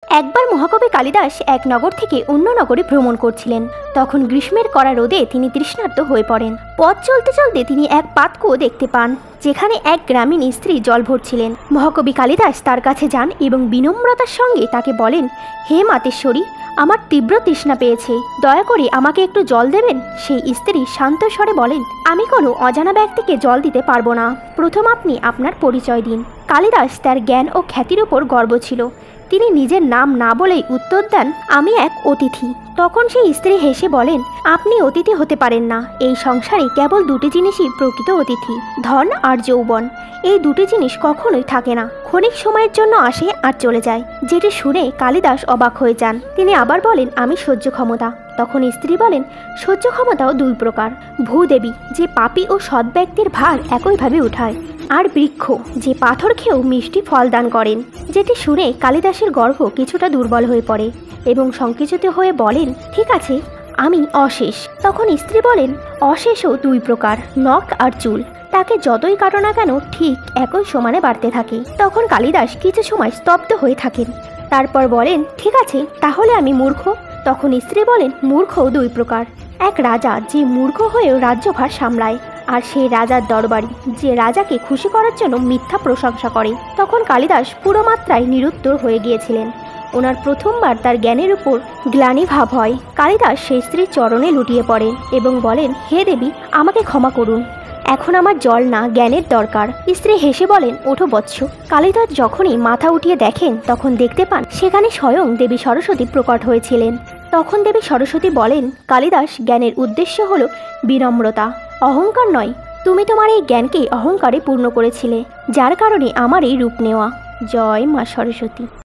একবার মহাকবি কালিদাস এক নগর থেকে অন্য নগরে ভ্রমণ করছিলেন। তখন গ্রীষ্মের কড়া রোদে তিনি তৃষ্ণার্ত হয়ে পড়েন। পথ চলতে চলতে তিনি এক পাতকুয়ো দেখতে পান, যেখানে এক গ্রামীণ স্ত্রী জল ভরছিলেন। মহাকবি কালিদাস তার কাছে যান এবং বিনম্রতার সঙ্গে তাকে বলেন, হে মাতেশ্বরী, আমার তীব্র তৃষ্ণা পেয়েছে, দয়া করে আমাকে একটু জল দেবেন। সেই স্ত্রী শান্ত স্বরে বলেন, আমি কোনো অজানা ব্যক্তিকে জল দিতে পারবো না, প্রথম আপনি আপনার পরিচয় দিন। কালিদাস তার জ্ঞান ও খ্যাতির উপর গর্ব ছিল। তিনি নিজের নাম না বলেই উত্তর দেন, আমি এক অতিথি। তখন সেই স্ত্রী হেসে বলেন, আপনি অতিথি হতে পারেন না। এই সংসারে কেবল দুটি জিনিসই প্রকৃত অতিথি, ধন আর যৌবন। এই দুটি জিনিস কখনোই থাকে না, ক্ষণিক সময়ের জন্য আসে আর চলে যায়। যেটি শুনে কালিদাস অবাক হয়ে যান। তিনি আবার বলেন, আমি সহ্য ক্ষমতা। তখন স্ত্রী বলেন, সহ্য ক্ষমতাও দুই প্রকার, ভূদেবী যে পাপী ও সৎ ব্যক্তির ভার একইভাবে উঠায়, আর বৃক্ষ যে পাথর খেয়েও মিষ্টি ফল দান করেন। যেটি শুনে কালিদাসের গর্ভ কিছুটা দুর্বল হয়ে পড়ে এবং সংকুচিত হয়ে বলেন, ঠিক আছে, আমি অশেষ। তখন স্ত্রী বলেন, অশেষও দুই প্রকার, নখ আর চুল। তাকে যতই কাটো না কেন ঠিক একই সমানে বাড়তে থাকে। তখন কালিদাস কিছু সময় স্তব্ধ হয়ে থাকেন, তারপর বলেন, ঠিক আছে, তাহলে আমি মূর্খ। তখন স্ত্রী বলেন, মূর্খও দুই প্রকার, এক রাজা যে মূর্খ হয়েও রাজ্যভার সামলায়, আর সেই রাজার দরবারি যে রাজাকে খুশি করার জন্য মিথ্যা প্রশংসা করে। তখন কালিদাস পুরো মাত্রায় নিরুত্তর হয়ে গিয়েছিলেন। ওনার প্রথমবার তার জ্ঞানের উপর গ্লানি ভাব হয়। কালিদাস সেই স্ত্রীর চরণে লুটিয়ে পড়েন এবং বলেন, হে দেবী, আমাকে ক্ষমা করুন, এখন আমার জল না জ্ঞানের দরকার। স্ত্রী হেসে বলেন, ওঠো বৎস। কালিদাস যখনই মাথা উঠিয়ে দেখেন তখন দেখতে পান সেখানে স্বয়ং দেবী সরস্বতী প্রকট হয়েছিলেন। তখন দেবী সরস্বতী বলেন, কালিদাস, জ্ঞানের উদ্দেশ্য হলো বিনম্রতা, অহংকার নয়। তুমি তোমার এই জ্ঞানকে অহংকারে পূর্ণ করেছিলে, যার কারণে আমার এই রূপ নেওয়া। জয় মা সরস্বতী।